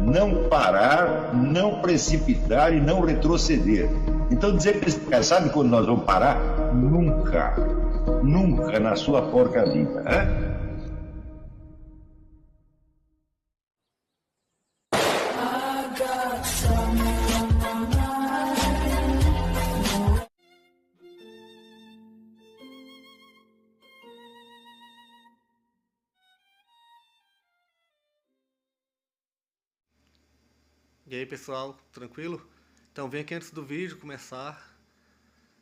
não parar, não precipitar e não retroceder. Então dizer para esse cara, sabe quando nós vamos parar? Nunca. Nunca na sua porca vida. Né? E aí pessoal, tranquilo? Então vem aqui antes do vídeo começar,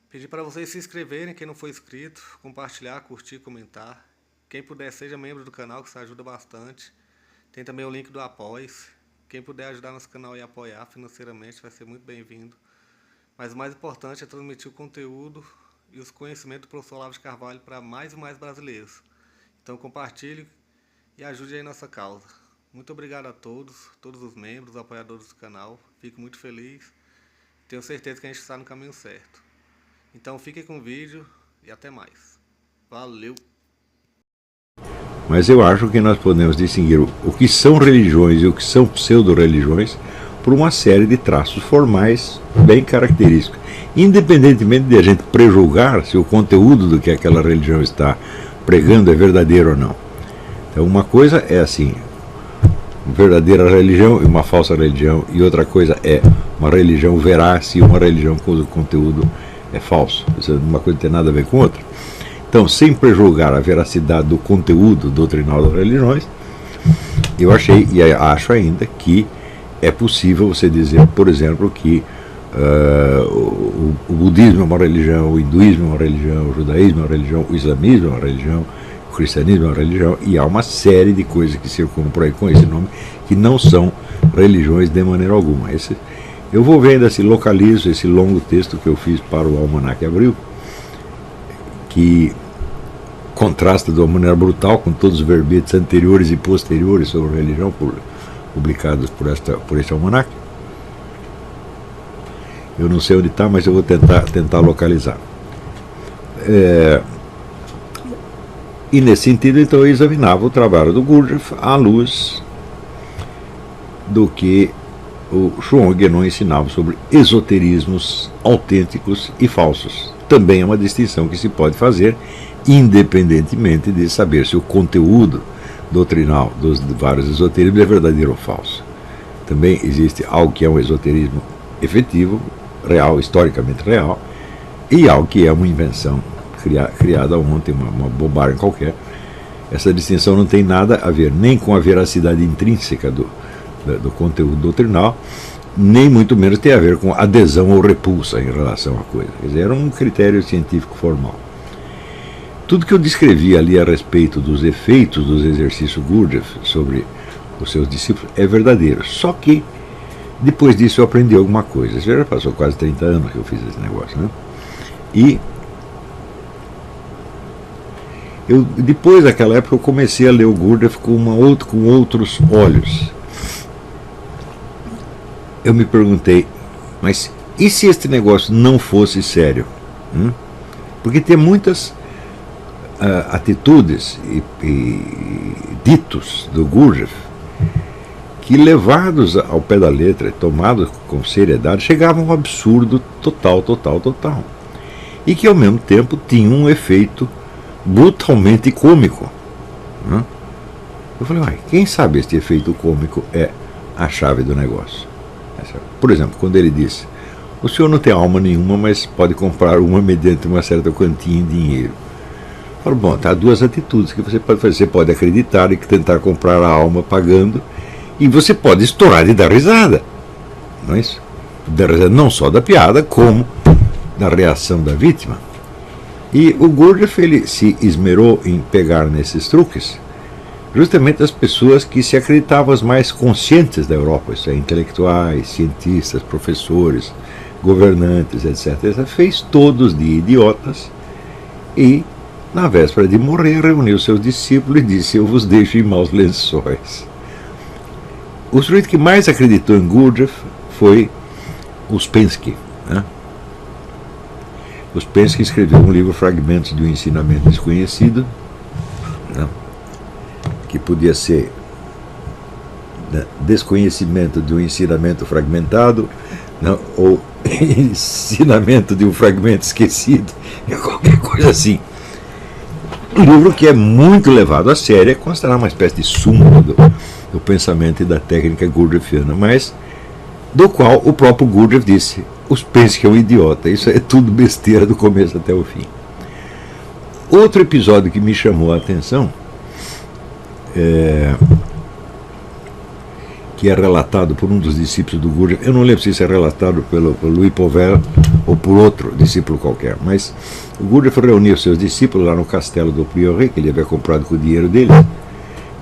pedir para vocês se inscreverem, quem não for inscrito, compartilhar, curtir, comentar. Quem puder seja membro do canal, que isso ajuda bastante. Tem também o link do Apoia-se. Quem puder ajudar nosso canal e apoiar financeiramente vai ser muito bem-vindo. Mas o mais importante é transmitir o conteúdo e os conhecimentos do professor Olavo de Carvalho para mais e mais brasileiros. Então compartilhe e ajude aí nossa causa. Muito obrigado a todos os membros, apoiadores do canal. Fico muito feliz. Tenho certeza que a gente está no caminho certo. Então fiquem com o vídeo e até mais. Valeu! Mas eu acho que nós podemos distinguir o que são religiões e o que são pseudo-religiões por uma série de traços formais bem característicos. Independentemente de a gente prejulgar se o conteúdo do que aquela religião está pregando é verdadeiro ou não. Então uma coisa é assim, verdadeira religião e uma falsa religião, e outra coisa é uma religião veraz e uma religião cujo conteúdo é falso. Uma coisa não tem nada a ver com outra. Então, sem prejulgar a veracidade do conteúdo doutrinal das religiões, eu achei e acho ainda que é possível você dizer, por exemplo, que o budismo é uma religião, o hinduísmo é uma religião, o judaísmo é uma religião, o islamismo é uma religião, o cristianismo é uma religião, e há uma série de coisas que circulam por aí com esse nome que não são religiões de maneira alguma. Eu vou ver ainda se localizo esse longo texto que eu fiz para o Almanac Abril, que contrasta de uma maneira brutal com todos os verbetes anteriores e posteriores sobre religião publicados por este almanac. Eu não sei onde está, mas eu vou tentar localizar. E nesse sentido, então, eu examinava o trabalho do Gurdjieff à luz do que o Shuang Guénon ensinava sobre esoterismos autênticos e falsos. Também é uma distinção que se pode fazer, independentemente de saber se o conteúdo doutrinal dos vários esoterismos é verdadeiro ou falso. Também existe algo que é um esoterismo efetivo, real, historicamente real, e algo que é uma invenção criada ontem, uma bobagem qualquer. Essa distinção não tem nada a ver nem com a veracidade intrínseca do conteúdo doutrinal, nem muito menos tem a ver com adesão ou repulsa em relação à coisa. Quer dizer, era um critério científico formal. Tudo que eu descrevi ali a respeito dos efeitos dos exercícios Gurdjieff sobre os seus discípulos é verdadeiro. Só que, depois disso, eu aprendi alguma coisa. Já passou quase 30 anos que eu fiz esse negócio, né? E depois daquela época, eu comecei a ler o Gurdjieff com outros olhos. Eu me perguntei, mas e se este negócio não fosse sério? Porque tem muitas atitudes e ditos do Gurdjieff que, levados ao pé da letra, tomados com seriedade, chegavam a um absurdo total. E que, ao mesmo tempo, tinham um efeito brutalmente cômico. Eu falei, quem sabe este efeito cômico é a chave do negócio? Por exemplo, quando ele disse, o senhor não tem alma nenhuma, mas pode comprar uma mediante uma certa quantia em dinheiro. Eu falo, bom, há duas atitudes que você pode fazer. Você pode acreditar e tentar comprar a alma pagando, e você pode estourar e dar risada. Não é isso? Dar risada não só da piada, como da reação da vítima. E o Gurdjieff, ele se esmerou em pegar nesses truques justamente as pessoas que se acreditavam as mais conscientes da Europa, isso é, intelectuais, cientistas, professores, governantes, etc. Fez todos de idiotas e, na véspera de morrer, reuniu seus discípulos e disse, eu vos deixo em maus lençóis. O sujeito que mais acreditou em Gurdjieff foi Uspensky. Uspensky escreveu um livro, Fragmentos de um Ensinamento Desconhecido, que podia ser né, desconhecimento de um ensinamento fragmentado, né, ou ensinamento de um fragmento esquecido, qualquer coisa assim. Um livro que é muito levado a sério, é considerado uma espécie de súmula do pensamento e da técnica gurdjieffiana, mas do qual o próprio Gurdjieff disse: os pense que é um idiota, isso é tudo besteira do começo até o fim. Outro episódio que me chamou a atenção, que é relatado por um dos discípulos do Gurdjieff, eu não lembro se isso é relatado pelo Louis Pauvel ou por outro discípulo qualquer, mas o Gurdjieff reuniu seus discípulos lá no castelo do Prieuré, que ele havia comprado com o dinheiro dele,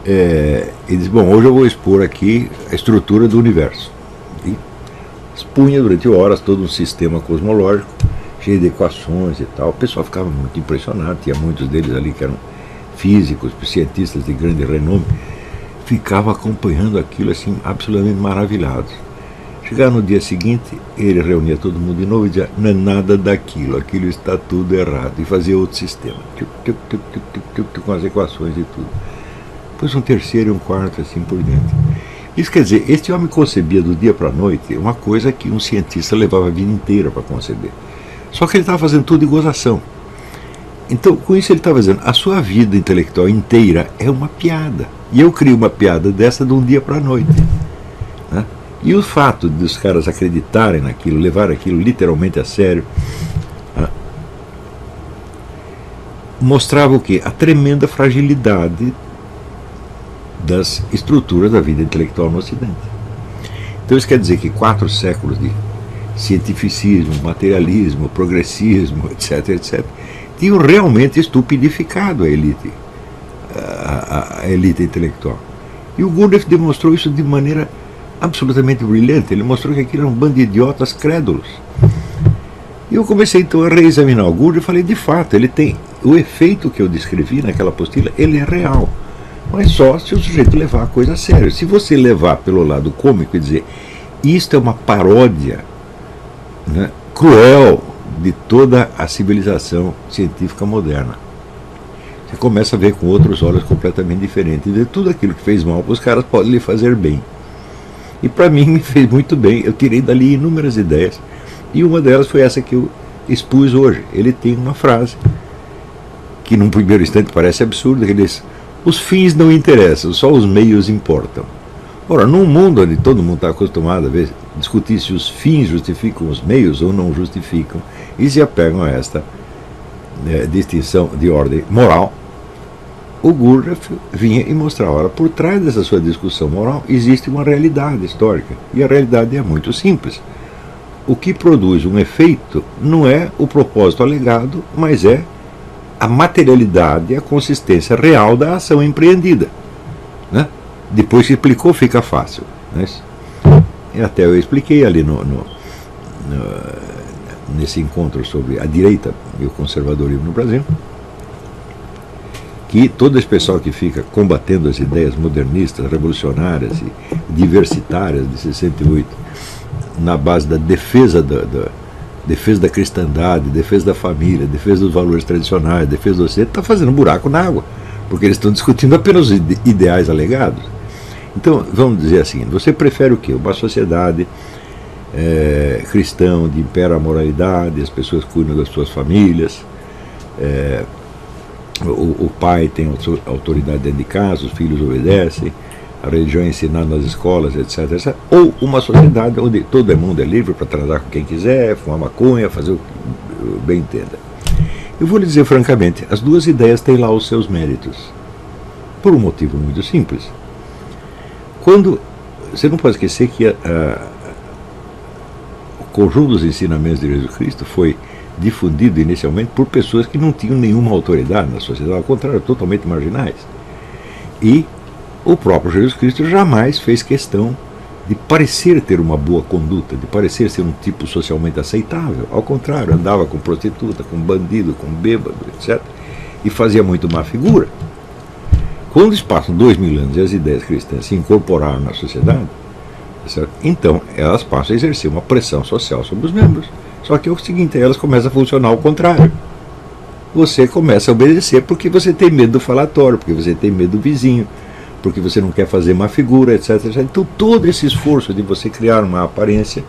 e disse: bom, hoje eu vou expor aqui a estrutura do universo. E expunha durante horas todo um sistema cosmológico, cheio de equações e tal. O pessoal ficava muito impressionado, tinha muitos deles ali que eram físicos, cientistas de grande renome, ficava acompanhando aquilo assim, absolutamente maravilhados. Chegava no dia seguinte, ele reunia todo mundo de novo e dizia: não é nada daquilo, aquilo está tudo errado, e fazia outro sistema, com as equações e tudo. Depois um terceiro e um quarto, assim por diante. Isso quer dizer, este homem concebia do dia para a noite uma coisa que um cientista levava a vida inteira para conceber. Só que ele estava fazendo tudo de gozação. Então, com isso ele estava dizendo: a sua vida intelectual inteira é uma piada. E eu crio uma piada dessa de um dia para a noite. Né? E o fato de os caras acreditarem naquilo, levar aquilo literalmente a sério, mostrava o quê? A tremenda fragilidade das estruturas da vida intelectual no Ocidente. Então isso quer dizer que 4 séculos de cientificismo, materialismo, progressismo, etc., etc., tinham realmente estupidificado a elite intelectual. E o Gurdjieff demonstrou isso de maneira absolutamente brilhante. Ele mostrou que aquilo era um bando de idiotas crédulos. E eu comecei então a reexaminar o Gurdjieff e falei: de fato, ele tem o efeito que eu descrevi naquela apostila, ele é real. Mas só se o sujeito levar a coisa a sério. Se você levar pelo lado cômico e dizer: isto é uma paródia, né, cruel de toda a civilização científica moderna, você começa a ver com outros olhos completamente diferentes. De tudo aquilo que fez mal para os caras pode lhe fazer bem. E para mim me fez muito bem. Eu tirei dali inúmeras ideias. E uma delas foi essa que eu expus hoje. Ele tem uma frase que num primeiro instante parece absurda, que ele diz: os fins não interessam, só os meios importam. Ora, num mundo onde todo mundo está acostumado a discutir se os fins justificam os meios ou não justificam, e se apegam a esta distinção de ordem moral, o Gurdjieff vinha e mostrava: ora, por trás dessa sua discussão moral existe uma realidade histórica, e a realidade é muito simples. O que produz um efeito não é o propósito alegado, mas é a materialidade e a consistência real da ação empreendida. Né? Depois que explicou, fica fácil. Né? E até eu expliquei ali nesse encontro sobre a direita e o conservadorismo no Brasil, que todo esse pessoal que fica combatendo as ideias modernistas, revolucionárias e diversitárias de 68, na base da defesa da cristandade, defesa da família, defesa dos valores tradicionais, defesa do Ocidente, está fazendo um buraco na água, porque eles estão discutindo apenas os ideais alegados. Então, vamos dizer assim: você prefere o quê? Uma sociedade cristã, onde impera a moralidade, as pessoas cuidam das suas famílias, o pai tem autoridade dentro de casa, os filhos obedecem, a religião é ensinada nas escolas, etc., etc. Ou uma sociedade onde todo mundo é livre para transar com quem quiser, fumar maconha, fazer o que bem entenda. Eu vou lhe dizer francamente, as duas ideias têm lá os seus méritos, por um motivo muito simples. Você não pode esquecer que o conjunto dos ensinamentos de Jesus Cristo foi difundido inicialmente por pessoas que não tinham nenhuma autoridade na sociedade, ao contrário, totalmente marginais. E o próprio Jesus Cristo jamais fez questão de parecer ter uma boa conduta, de parecer ser um tipo socialmente aceitável. Ao contrário, andava com prostituta, com bandido, com bêbado, etc. E fazia muito má figura. Quando se passam 2000 anos e as ideias cristãs se incorporaram na sociedade, certo? Então elas passam a exercer uma pressão social sobre os membros. Só que é o seguinte: elas começam a funcionar ao contrário. Você começa a obedecer porque você tem medo do falatório, porque você tem medo do vizinho, porque você não quer fazer má figura, etc, etc. Então todo esse esforço de você criar uma aparência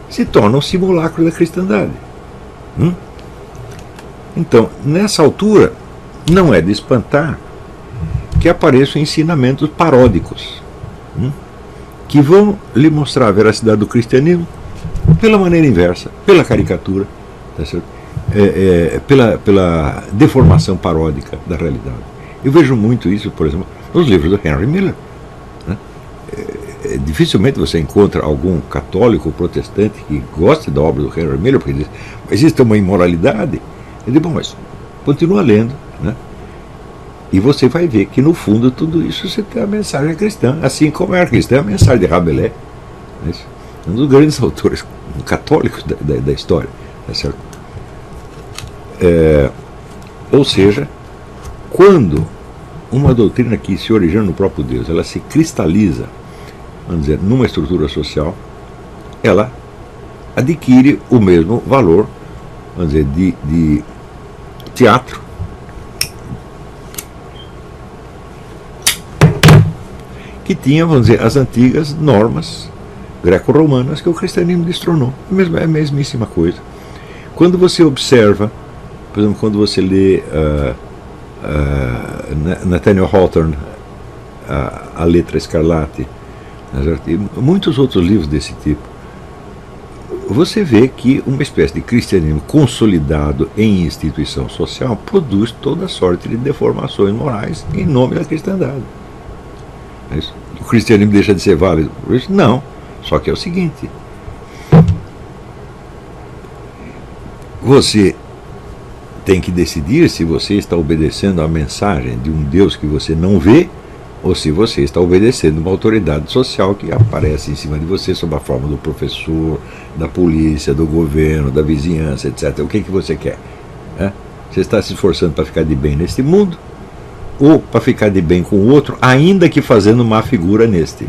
se torna um simulacro da cristandade. Então, nessa altura, não é de espantar que apareçam ensinamentos paródicos, que vão lhe mostrar a veracidade do cristianismo pela maneira inversa, pela caricatura, tá certo? Pela deformação paródica da realidade. Eu vejo muito isso, por exemplo, nos livros do Henry Miller. Né? Dificilmente você encontra algum católico ou protestante que goste da obra do Henry Miller, porque diz, existe uma imoralidade. Eu digo, bom, mas continua lendo, né? E você vai ver que no fundo tudo isso você tem a mensagem cristã, assim como é a cristã, a mensagem de Rabelais, né? Um dos grandes autores católicos da história, tá certo? Ou seja, quando uma doutrina que se origina no próprio Deus, ela se cristaliza, vamos dizer, numa estrutura social, ela adquire o mesmo valor, vamos dizer, de teatro, que tinha, vamos dizer, as antigas normas greco-romanas que o cristianismo destronou. É a mesmíssima coisa. Quando você observa, por exemplo, quando você lê Nathaniel Hawthorne, A Letra Escarlate, e muitos outros livros desse tipo, você vê que uma espécie de cristianismo consolidado em instituição social produz toda sorte de deformações morais em nome da cristandade. O cristianismo deixa de ser válido por isso? Não. Só que é o seguinte: você tem que decidir se você está obedecendo à mensagem de um Deus que você não vê, ou se você está obedecendo uma autoridade social que aparece em cima de você sob a forma do professor, da polícia, do governo, da vizinhança, etc. O que você quer? Você está se esforçando para ficar de bem neste mundo, ou para ficar de bem com o outro, ainda que fazendo má figura neste?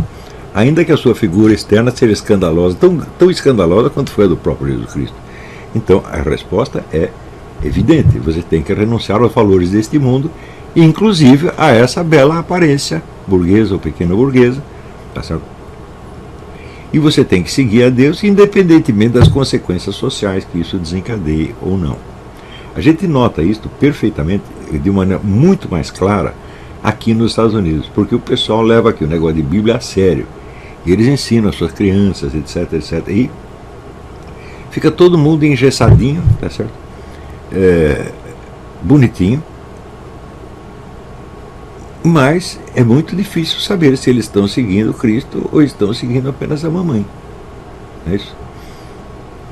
Ainda que a sua figura externa seja escandalosa, tão escandalosa quanto foi a do próprio Jesus Cristo. Então, a resposta é evidente: você tem que renunciar aos valores deste mundo, inclusive a essa bela aparência burguesa ou pequena burguesa, tá certo? E você tem que seguir a Deus, independentemente das consequências sociais que isso desencadeie ou não. A gente nota isso perfeitamente, de maneira muito mais clara, aqui nos Estados Unidos, porque o pessoal leva aqui o negócio de Bíblia a sério. E eles ensinam as suas crianças, etc, etc. E fica todo mundo engessadinho, tá certo? Bonitinho. Mas é muito difícil saber se eles estão seguindo Cristo ou estão seguindo apenas a mamãe. Não é isso?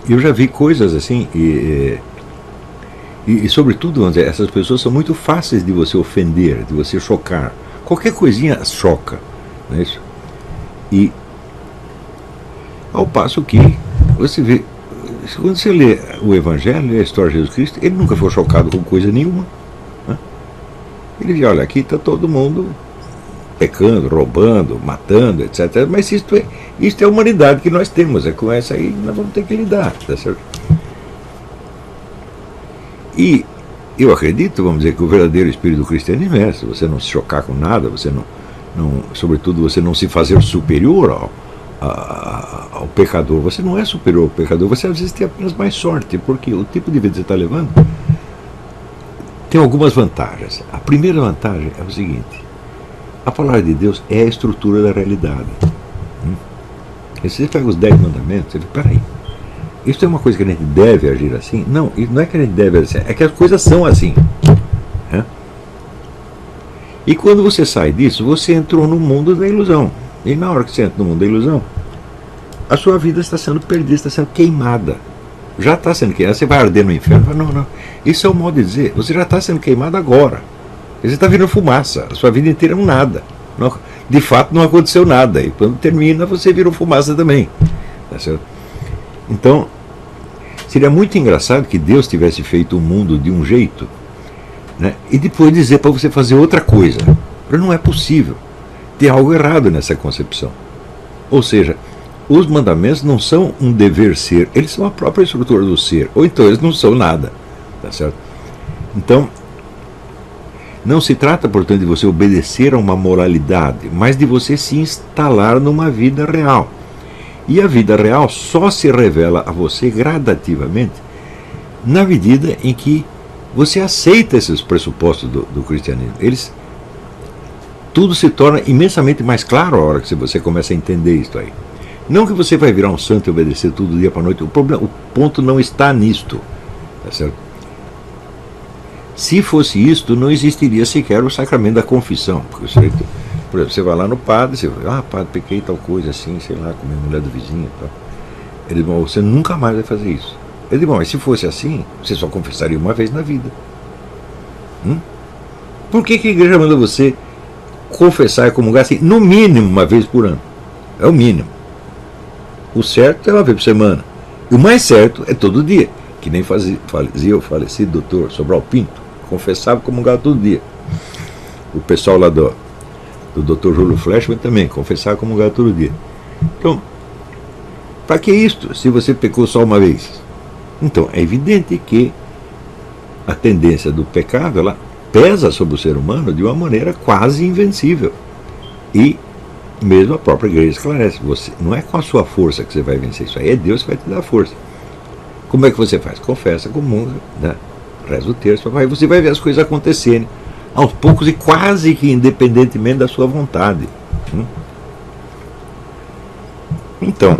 Eu já vi coisas assim, e sobretudo, vamos dizer, essas pessoas são muito fáceis de você ofender, de você chocar. Qualquer coisinha choca, não é isso? E ao passo que você vê, quando você lê o Evangelho, lê a história de Jesus Cristo, ele nunca foi chocado com coisa nenhuma, né? Ele diz, olha, aqui está todo mundo pecando, roubando, matando, etc. Mas isto é a humanidade que nós temos, é com essa aí nós vamos ter que lidar, tá certo? E eu acredito, vamos dizer, que o verdadeiro espírito do cristianismo é esse: você não se chocar com nada, você não sobretudo, você não se fazer superior ao pecador. Você não é superior ao pecador, você às vezes tem apenas mais sorte, porque o tipo de vida que você está levando tem algumas vantagens. A primeira vantagem é o seguinte: a palavra de Deus é a estrutura da realidade. E se você pega os 10 mandamentos, você diz, peraí, isso é uma coisa que a gente deve agir assim? Não, não é que a gente deve agir assim, é que as coisas são assim. E quando você sai disso, você entrou no mundo da ilusão. E na hora que você entra no mundo da ilusão, a sua vida está sendo perdida, está sendo queimada. Já está sendo queimada. Você vai arder no inferno? Não. Isso é o modo de dizer. Você já está sendo queimado agora. Você está virando fumaça. A sua vida inteira é um nada. De fato, não aconteceu nada. E quando termina, você virou fumaça também. Tá certo? Então, seria muito engraçado que Deus tivesse feito o mundo de um jeito, né, e depois dizer para você fazer outra coisa. Não é possível. Tem algo errado nessa concepção. Ou seja, os mandamentos não são um dever ser, eles são a própria estrutura do ser. Ou então eles não são nada. Tá certo? Então, Não se trata, portanto, de você obedecer a uma moralidade, mas de você se instalar numa vida real. E a vida real só se revela a você gradativamente na medida em que você aceita esses pressupostos do cristianismo. Tudo se torna imensamente mais claro a hora que você começa a entender isso aí. Não que você vai virar um santo e obedecer tudo dia para noite. O ponto não está nisto. Tá certo? Se fosse isto, não existiria sequer o sacramento da confissão. Porque por exemplo, você vai lá no padre, você vai, padre, pequei tal coisa assim, sei lá, com a mulher do vizinho. Tal. Ele diz, você nunca mais vai fazer isso. Ele diz, mas se fosse assim, você só confessaria uma vez na vida. Por que a igreja manda você confessar e comungar assim, no mínimo uma vez por ano? É o mínimo. O certo é uma vez por semana. E o mais certo é todo dia. Que nem fazia o falecido doutor Sobral Pinto. Confessava e comungava todo dia. O pessoal lá do doutor Júlio Fleshman também confessava e comungava todo dia. Então, para que isto, se você pecou só uma vez? Então, é evidente que a tendência do pecado, ela pesa sobre o ser humano de uma maneira quase invencível. E mesmo a própria igreja esclarece, não é com a sua força que você vai vencer isso aí, é Deus que vai te dar força. Como é que você faz? Confessa, comunga, né? Reza o terço, aí você vai ver as coisas acontecerem aos poucos e quase que independentemente da sua vontade. Então,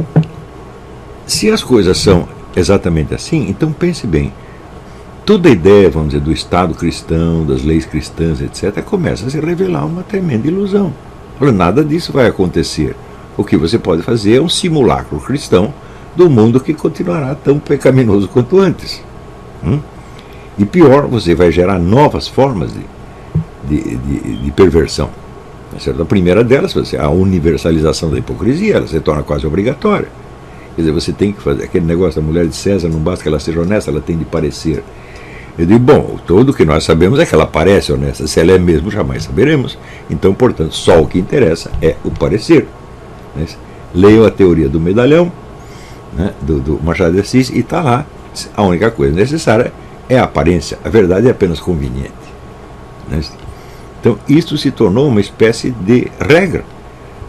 se as coisas são exatamente assim, então pense bem. Toda a ideia, vamos dizer, do Estado cristão, das leis cristãs, etc., começa a se revelar uma tremenda ilusão. Nada disso vai acontecer. O que você pode fazer é um simulacro cristão do mundo que continuará tão pecaminoso quanto antes. E pior, você vai gerar novas formas de perversão. Certo? A primeira delas, a universalização da hipocrisia, ela se torna quase obrigatória. Quer dizer, você tem que fazer aquele negócio da mulher de César, não basta que ela seja honesta, ela tem de parecer. Eu digo, bom, tudo que nós sabemos é que ela parece honesta. Se ela é mesmo, jamais saberemos. Então, portanto, só o que interessa é o parecer. Leiam a teoria do medalhão, né, do Machado de Assis, e está lá. A única coisa necessária é a aparência. A verdade é apenas conveniente. Então, isso se tornou uma espécie de regra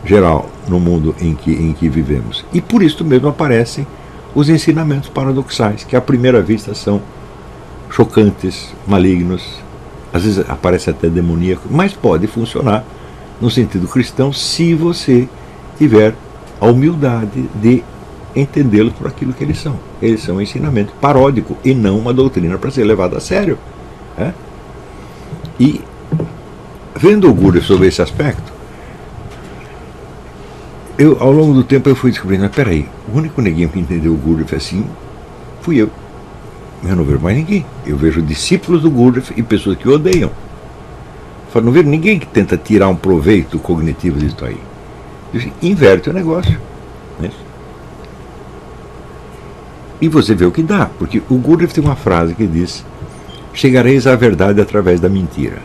geral no mundo em que vivemos. E por isso mesmo aparecem os ensinamentos paradoxais, que à primeira vista são chocantes, malignos, às vezes aparece até demoníaco, mas pode funcionar no sentido cristão se você tiver a humildade de entendê-los por aquilo que eles são. Eles são um ensinamento paródico e não uma doutrina para ser levada a sério. E vendo o Gurdjieff sobre esse aspecto, ao longo do tempo eu fui descobrindo, mas peraí, o único neguinho que entendeu o Gurdjieff assim fui eu. Eu não vejo mais ninguém. Eu vejo discípulos do Gurdjieff e pessoas que o odeiam. Eu não vejo ninguém que tenta tirar um proveito cognitivo disso aí. Inverte o negócio. E você vê o que dá, porque o Gurdjieff tem uma frase que diz: chegareis à verdade através da mentira.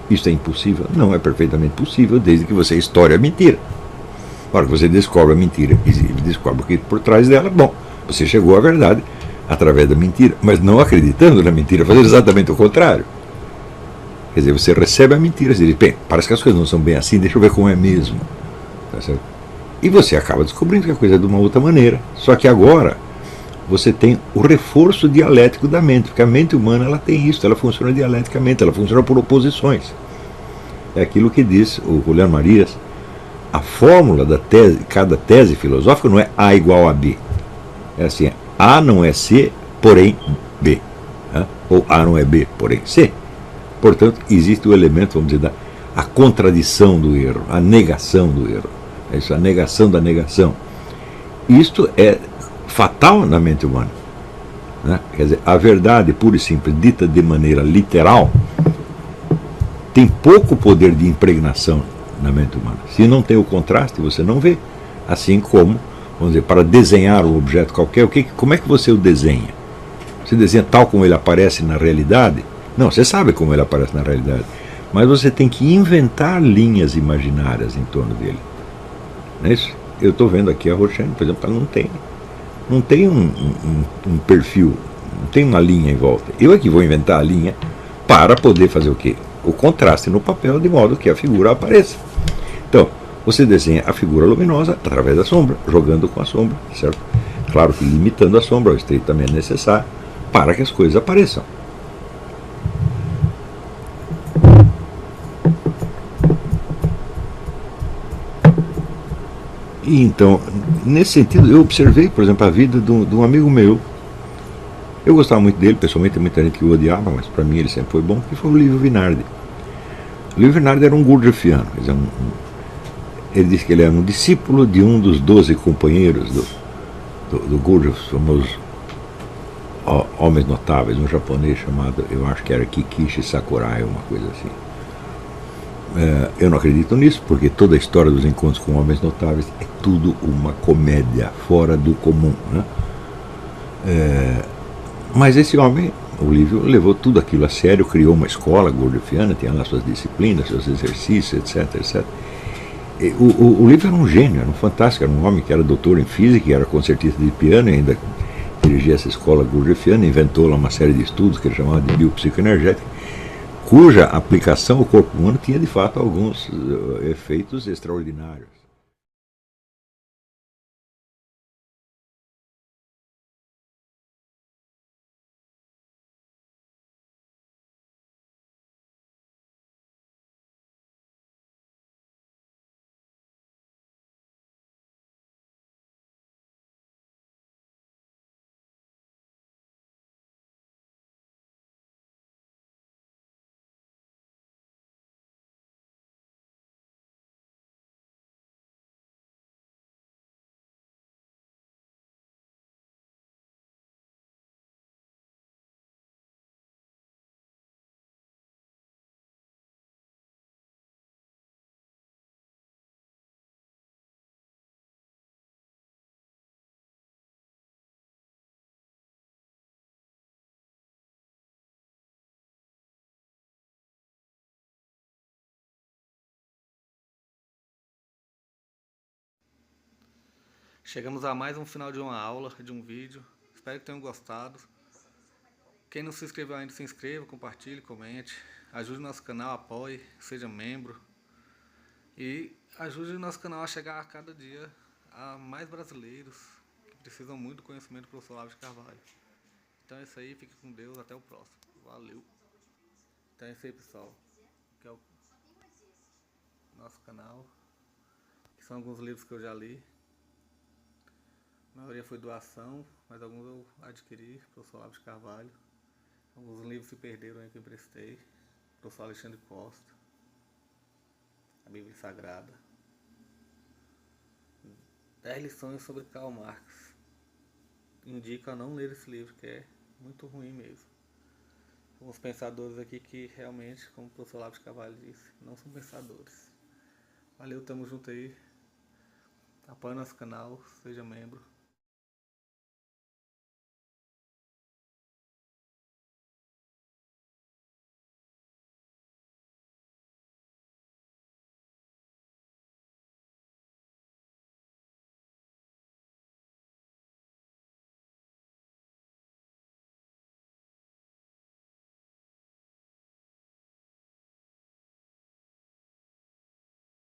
Isso é impossível? Não, é perfeitamente possível, desde que você estoure a mentira. Na hora que você descobre a mentira e descobre o que por trás dela, bom, você chegou à verdade através da mentira, mas não acreditando na mentira, fazendo exatamente o contrário. Quer dizer, você recebe a mentira, você diz, bem, parece que as coisas não são bem assim, deixa eu ver como é mesmo. Tá certo? E você acaba descobrindo que a coisa é de uma outra maneira. Só que agora você tem o reforço dialético da mente, porque a mente humana ela tem isso, ela funciona dialeticamente, ela funciona por oposições. É aquilo que diz o Julián Marías, a fórmula da tese, cada tese filosófica não é A igual a B. É assim, A não é C, porém B. Ou A não é B, porém C. Portanto, existe o elemento, vamos dizer, a contradição do erro, a negação do erro. É isso, a negação da negação. Isto é fatal na mente humana. Quer dizer, a verdade pura e simples, dita de maneira literal, tem pouco poder de impregnação na mente humana. Se não tem o contraste, você não vê. Assim como, vamos dizer, para desenhar um objeto qualquer, como é que você o desenha? Você desenha tal como ele aparece na realidade? Não, você sabe como ele aparece na realidade. Mas você tem que inventar linhas imaginárias em torno dele. Não é isso? Eu estou vendo aqui a Roxane, por exemplo, ela não tem um perfil, não tem uma linha em volta. Eu é que vou inventar a linha para poder fazer o quê? o contraste no papel de modo que a figura apareça. Então, você desenha a figura luminosa através da sombra, jogando com a sombra, certo? Claro que limitando a sombra ao estritamente necessário para que as coisas apareçam. E então, nesse sentido, eu observei, por exemplo, a vida de um amigo meu. Eu gostava muito dele, pessoalmente, tem muita gente que o odiava, mas para mim ele sempre foi bom, que foi o Livio Vinardi. O Livio Vinardi era um gurdjieffiano, ele disse que ele era um discípulo de um dos 12 companheiros do Gurdjieff, famosos homens notáveis, um japonês chamado, eu acho que era Kikishi Sakurai, uma coisa assim. Eu não acredito nisso, porque toda a história dos encontros com homens notáveis é tudo uma comédia fora do comum, né? Mas esse homem, o Livio, levou tudo aquilo a sério, criou uma escola gurdjieffiana, tinha lá suas disciplinas, seus exercícios, etc, etc. O Livio era um gênio, era um fantástico, era um homem que era doutor em física, era concertista de piano e ainda dirigia essa escola gurdjieffiana, inventou lá uma série de estudos que ele chamava de biopsicoenergética, cuja aplicação ao corpo humano tinha de fato alguns efeitos extraordinários. Chegamos a mais um final de uma aula, de um vídeo. Espero que tenham gostado. Quem não se inscreveu ainda, se inscreva, compartilhe, comente. Ajude nosso canal, apoie, seja membro. E ajude o nosso canal a chegar a cada dia a mais brasileiros que precisam muito do conhecimento do professor Olavo de Carvalho. Então é isso aí, fique com Deus, até o próximo. Valeu! Então é isso aí, pessoal. Que é o nosso canal. Que são alguns livros que eu já li. A maioria foi doação, mas alguns eu adquiri, professor Olavo de Carvalho. Alguns livros se perderam aí que eu emprestei. Professor Alexandre Costa. A Bíblia Sagrada. 10 lições sobre Karl Marx. Indico a não ler esse livro, que é muito ruim mesmo. Alguns pensadores aqui que realmente, como o professor Olavo de Carvalho disse, não são pensadores. Valeu, tamo junto aí. Apoie nosso canal, seja membro.